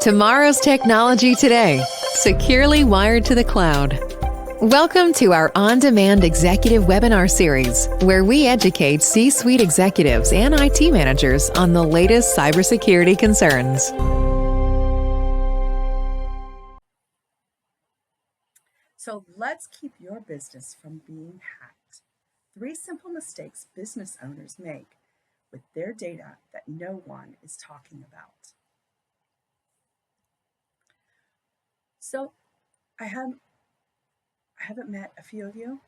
Tomorrow's technology today, securely wired to the cloud. Welcome to our on-demand executive webinar series, where we educate C-suite executives and IT managers on the latest cybersecurity concerns. So let's keep your business from being hacked. 3 simple mistakes business owners make with their data that no one is talking about. So I haven't met a few of you.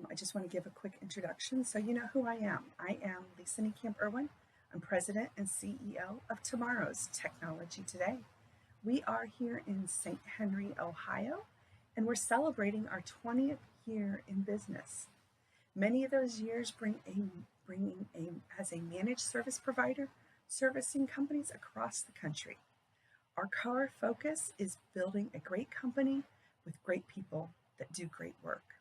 I just want to give a quick introduction so you know who I am. I am Lisa Niekamp Irwin. I'm President and CEO of Tomorrow's Technology Today. We are here in St. Henry, Ohio, and we're celebrating our 20th year in business. Many of those years as a managed service provider, servicing companies across the country. Our core focus is building a great company with great people that do great work.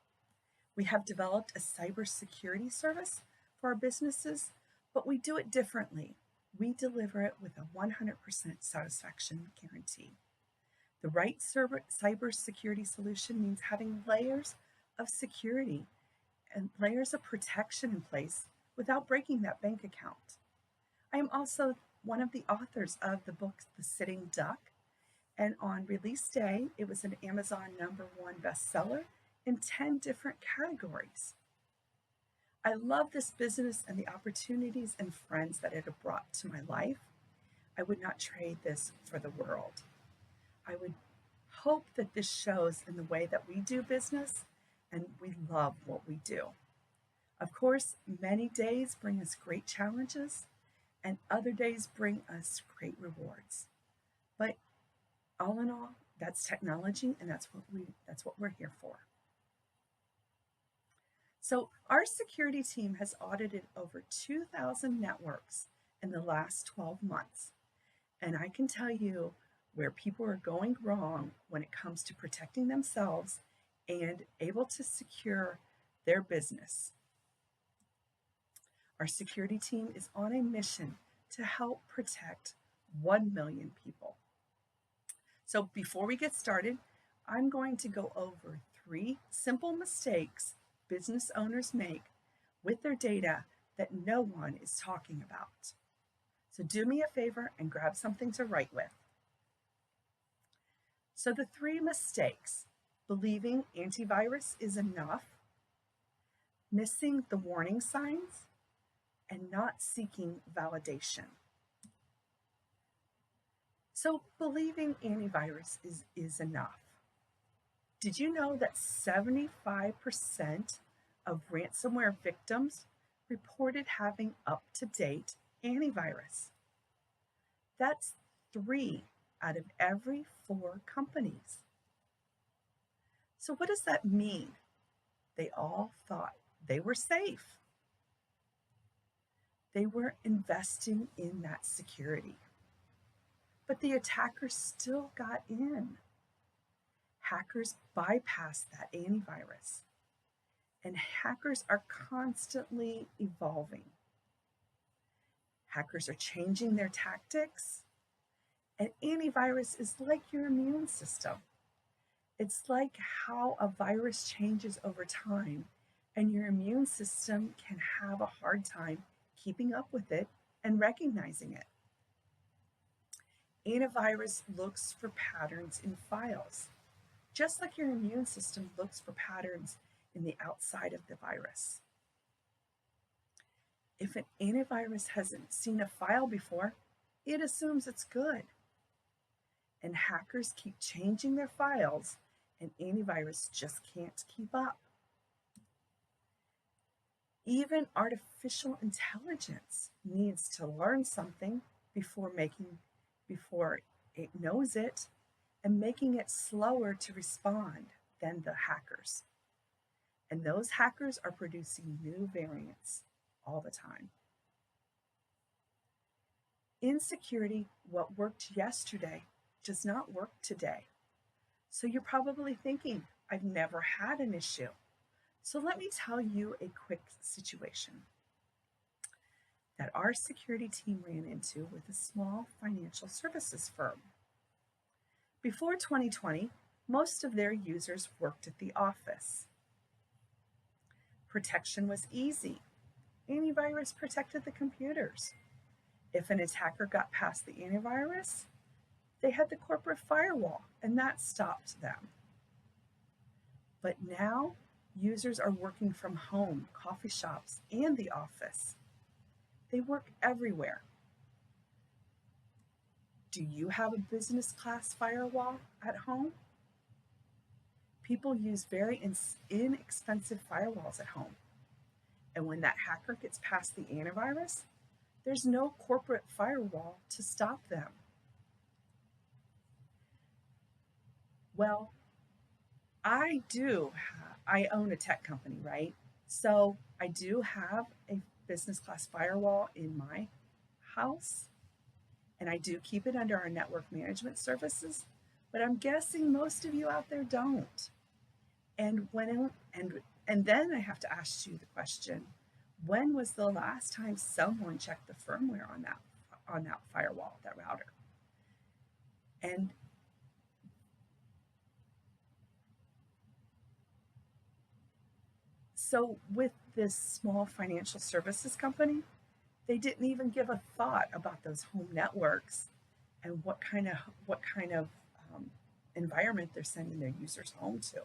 We have developed a cybersecurity service for our businesses, but we do it differently. We deliver it with a 100% satisfaction guarantee. The right cybersecurity solution means having layers of security and layers of protection in place without breaking that bank account. I am also one of the authors of the book, The Sitting Duck, and on release day, it was an Amazon #1 bestseller in 10 different categories. I love this business and the opportunities and friends that it has brought to my life. I would not trade this for the world. I would hope that this shows in the way that we do business, and we love what we do. Of course, many days bring us great challenges, and other days bring us great rewards. But all in all, that's technology, and that's what we're here for. So our security team has audited over 2,000 networks in the last 12 months. And I can tell you where people are going wrong when it comes to protecting themselves and able to secure their business. Our security team is on a mission to help protect 1 million people. So before we get started, I'm going to go over 3 simple mistakes business owners make with their data that no one is talking about. So do me a favor and grab something to write with. So the 3 mistakes: believing antivirus is enough, missing the warning signs, and not seeking validation. So believing antivirus is enough. Did you know that 75% of ransomware victims reported having up-to-date antivirus? That's 3 out of every 4 companies. So what does that mean? They all thought they were safe. They were investing in that security. But the attackers still got in. Hackers bypassed that antivirus. And hackers are constantly evolving. Hackers are changing their tactics. And antivirus is like your immune system. It's like how a virus changes over time, and your immune system can have a hard time keeping up with it and recognizing it. Antivirus looks for patterns in files, just like your immune system looks for patterns in the outside of the virus. If an antivirus hasn't seen a file before, it assumes it's good. And hackers keep changing their files, and antivirus just can't keep up. Even artificial intelligence needs to learn something before it knows it, and making it slower to respond than the hackers. And those hackers are producing new variants all the time. In security, what worked yesterday does not work today. So you're probably thinking, I've never had an issue. So let me tell you a quick situation that our security team ran into with a small financial services firm. Before 2020, most of their users worked at the office. Protection was easy. Antivirus protected the computers. If an attacker got past the antivirus, they had the corporate firewall, and that stopped them. But now, users are working from home, coffee shops, and the office. They work everywhere. Do you have a business class firewall at home? People use very inexpensive firewalls at home. And when that hacker gets past the antivirus, there's no corporate firewall to stop them. Well, I own a tech company, right? So I do have a business class firewall in my house, and I do keep it under our network management services, but I'm guessing most of you out there don't. And then I have to ask you the question, when was the last time someone checked the firmware on that firewall, that router? And so with this small financial services company, they didn't even give a thought about those home networks and what kind of environment they're sending their users home to.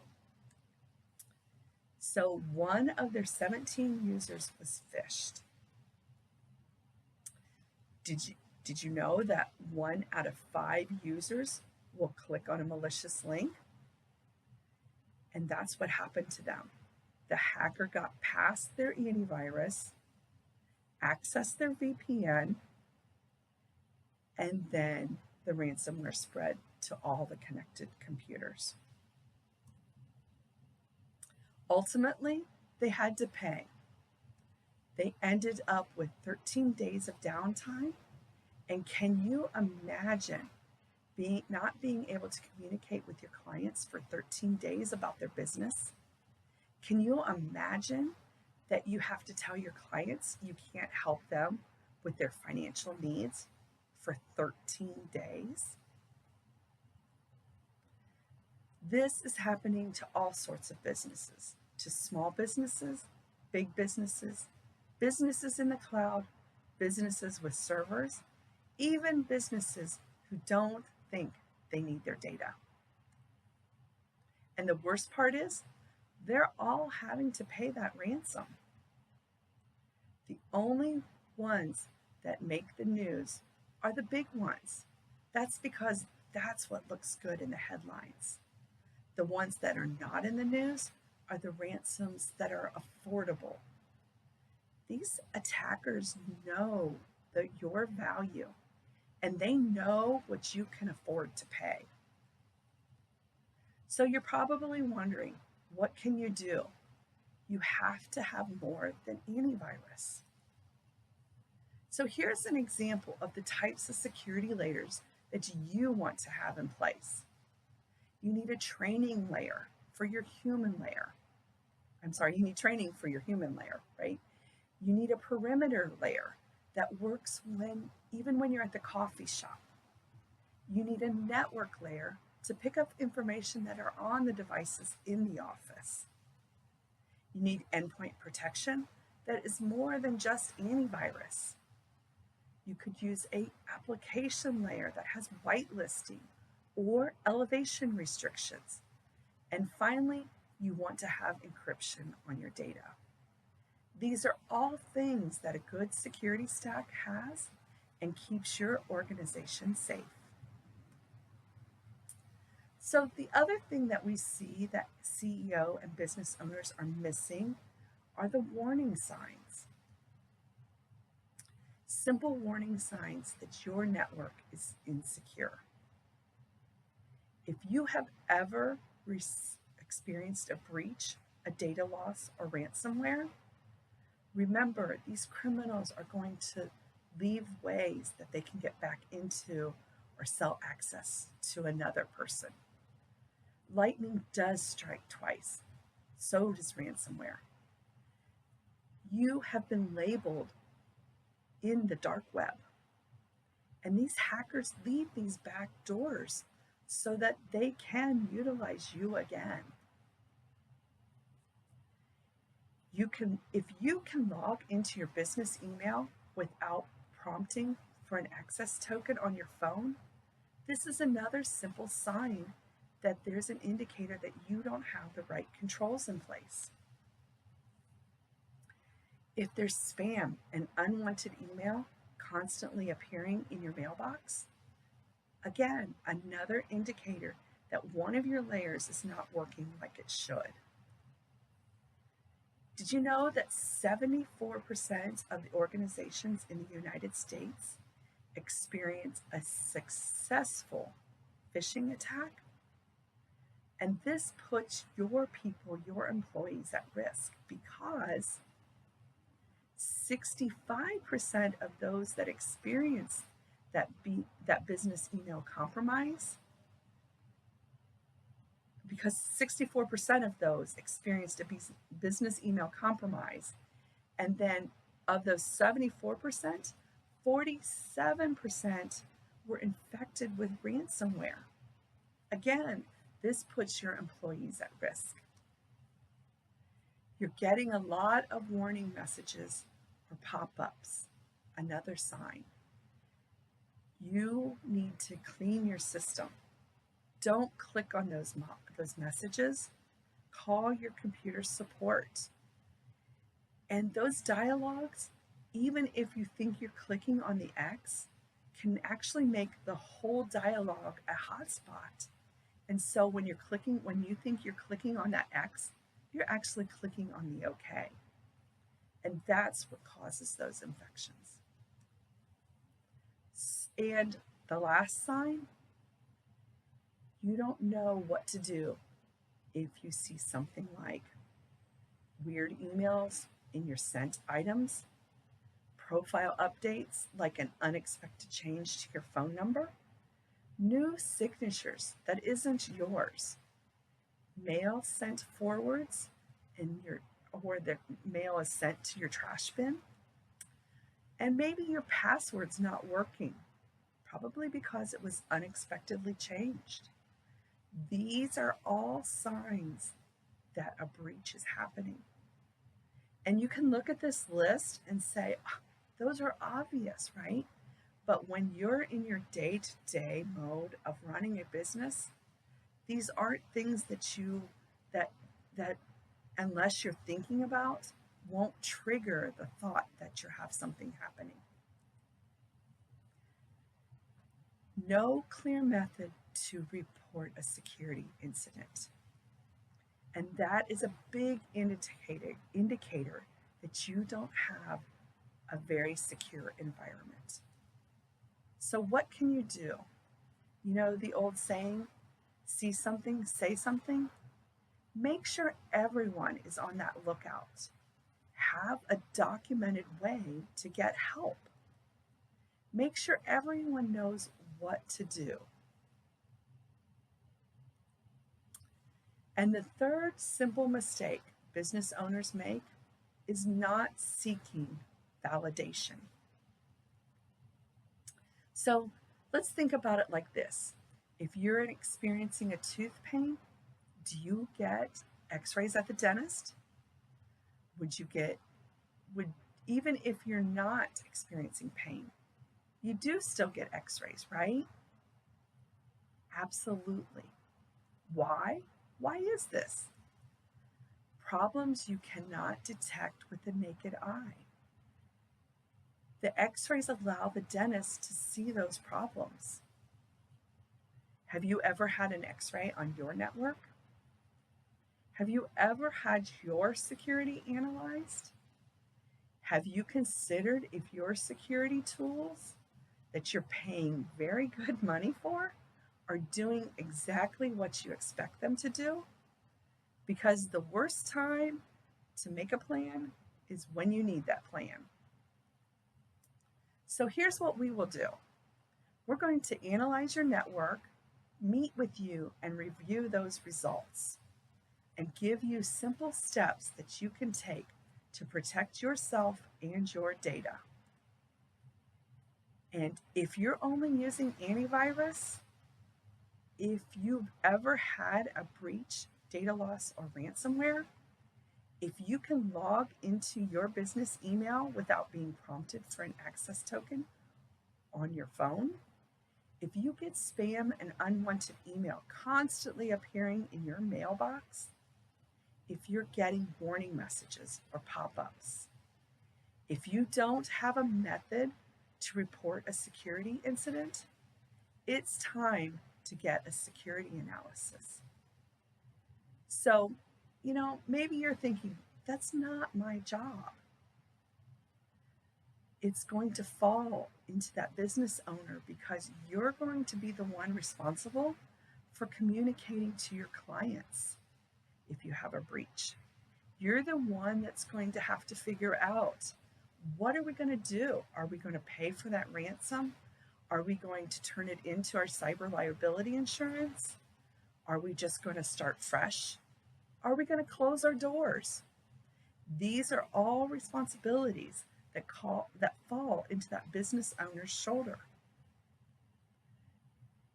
So one of their 17 users was phished. Did you know that 1 out of 5 users will click on a malicious link? And that's what happened to them. The hacker got past their antivirus, accessed their VPN, and then the ransomware spread to all the connected computers. Ultimately, they had to pay. They ended up with 13 days of downtime. And can you imagine not being able to communicate with your clients for 13 days about their business? Can you imagine that you have to tell your clients you can't help them with their financial needs for 13 days? This is happening to all sorts of businesses, to small businesses, big businesses, businesses in the cloud, businesses with servers, even businesses who don't think they need their data. And the worst part is, they're all having to pay that ransom. The only ones that make the news are the big ones. That's because that's what looks good in the headlines. The ones that are not in the news are the ransoms that are affordable. These attackers know your value, and they know what you can afford to pay. So you're probably wondering, what can you do? You have to have more than antivirus. So here's an example of the types of security layers that you want to have in place. You need a training layer for your human layer. You need training for your human layer, right? You need a perimeter layer that works even when you're at the coffee shop. You need a network layer to pick up information that are on the devices in the office. You need endpoint protection that is more than just antivirus. You could use an application layer that has whitelisting or elevation restrictions. And finally, you want to have encryption on your data. These are all things that a good security stack has and keeps your organization safe. So the other thing that we see that CEO and business owners are missing are the warning signs. Simple warning signs that your network is insecure. If you have ever experienced a breach, a data loss, or ransomware, remember these criminals are going to leave ways that they can get back into or sell access to another person. Lightning does strike twice. So does ransomware. You have been labeled in the dark web. And these hackers leave these back doors so that they can utilize you again. If you can log into your business email without prompting for an access token on your phone, this is another simple sign that there's an indicator that you don't have the right controls in place. If there's spam and unwanted email constantly appearing in your mailbox, again, another indicator that one of your layers is not working like it should. Did you know that 74% of the organizations in the United States experience a successful phishing attack? And this puts your people, your employees at risk because 65% of those that experience that business email compromise, because 64% of those experienced a business email compromise, and then of those 74%, 47% were infected with ransomware. Again, this puts your employees at risk. You're getting a lot of warning messages or pop-ups. Another sign. You need to clean your system. Don't click on those messages. Call your computer support. And those dialogues, even if you think you're clicking on the X, can actually make the whole dialogue a hotspot. And so when you think you're clicking on that X, you're actually clicking on the OK. And that's what causes those infections. And the last sign, you don't know what to do if you see something like weird emails in your sent items, profile updates like an unexpected change to your phone number, new signatures that isn't yours, mail sent forwards or the mail is sent to your trash bin, and maybe your password's not working, probably because it was unexpectedly changed. These are all signs that a breach is happening. And you can look at this list and say, oh, those are obvious, right? But when you're in your day-to-day mode of running a business, these aren't things that unless you're thinking about, won't trigger the thought that you have something happening. No clear method to report a security incident. And that is a big indicator that you don't have a very secure environment. So what can you do? You know the old saying, see something, say something? Make sure everyone is on that lookout. Have a documented way to get help. Make sure everyone knows what to do. And the third simple mistake business owners make is not seeking validation. So let's think about it like this. If you're experiencing a tooth pain, do you get x-rays at the dentist? Even if you're not experiencing pain, you do still get x-rays, right? Absolutely. Why? Why is this? Problems you cannot detect with the naked eye. The x-rays allow the dentist to see those problems. Have you ever had an x-ray on your network? Have you ever had your security analyzed? Have you considered if your security tools that you're paying very good money for are doing exactly what you expect them to do? Because the worst time to make a plan is when you need that plan. So here's what we will do. We're going to analyze your network, meet with you, and review those results, and give you simple steps that you can take to protect yourself and your data. And if you're only using antivirus, if you've ever had a breach, data loss, or ransomware, if you can log into your business email without being prompted for an access token on your phone, if you get spam and unwanted email constantly appearing in your mailbox, if you're getting warning messages or pop-ups, if you don't have a method to report a security incident, it's time to get a security analysis. So, maybe you're thinking, that's not my job. It's going to fall into that business owner because you're going to be the one responsible for communicating to your clients if you have a breach. You're the one that's going to have to figure out, what are we going to do? Are we going to pay for that ransom? Are we going to turn it into our cyber liability insurance? Are we just going to start fresh? Are we going to close our doors? These are all responsibilities that fall into that business owner's shoulder.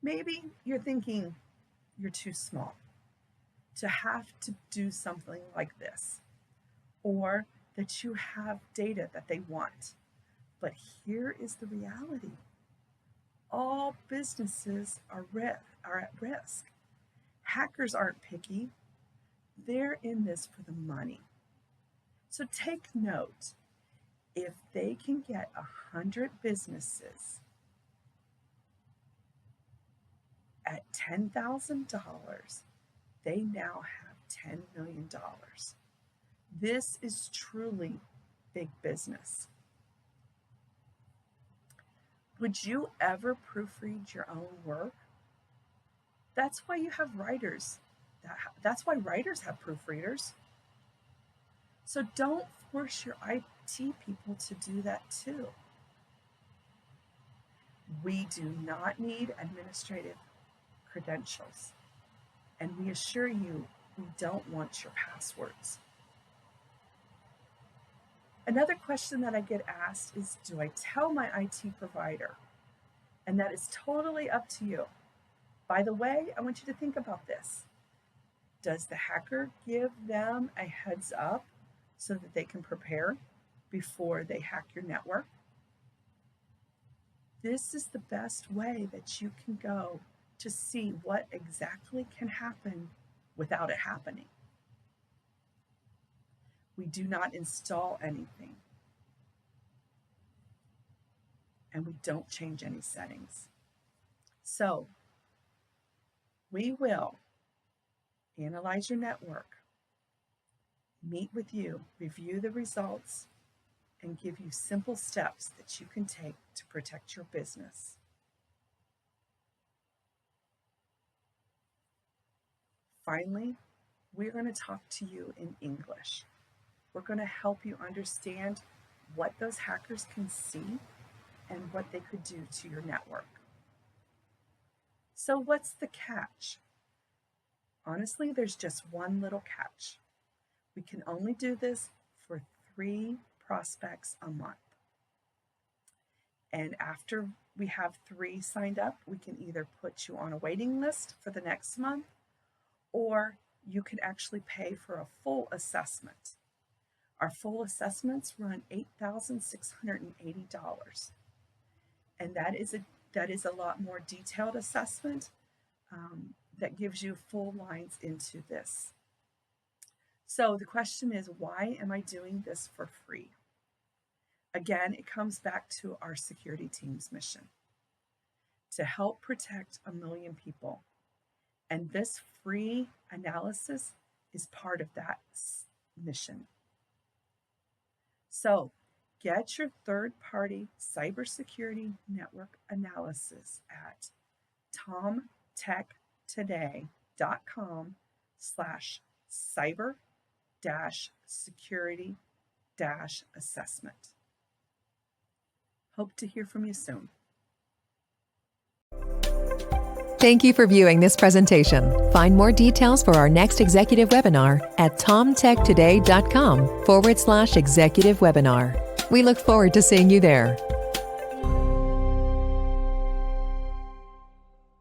Maybe you're thinking you're too small to have to do something like this, or that you have data that they want. But here is the reality. All businesses are at risk. Hackers aren't picky. They're in this for the money. So take note. If they can get 100 businesses at $10,000, they now have $10 million. This is truly big business. Would you ever proofread your own work? That's why you have writers. That's why writers have proofreaders. So don't force your IT people to do that too. We do not need administrative credentials. And we assure you, we don't want your passwords. Another question that I get asked is, do I tell my IT provider? And that is totally up to you. By the way, I want you to think about this. Does the hacker give them a heads up so that they can prepare before they hack your network? This is the best way that you can go to see what exactly can happen without it happening. We do not install anything, and we don't change any settings. So we will analyze your network, meet with you, review the results, and give you simple steps that you can take to protect your business. Finally, we're going to talk to you in English. We're going to help you understand what those hackers can see and what they could do to your network. So what's the catch? Honestly, there's just one little catch. We can only do this for 3 prospects a month. And after we have 3 signed up, we can either put you on a waiting list for the next month, or you can actually pay for a full assessment. Our full assessments run $8,680. And that is a lot more detailed assessment that gives you full lines into this. So the question is, why am I doing this for free? Again, it comes back to our security team's mission to help protect 1 million people. And this free analysis is part of that mission. So get your third-party cybersecurity network analysis at tomtech.com/cyber-security-assessment. Hope to hear from you soon. Thank you for viewing this presentation. Find more details for our next executive webinar at tomtechtoday.com/executive webinar. We look forward to seeing you there.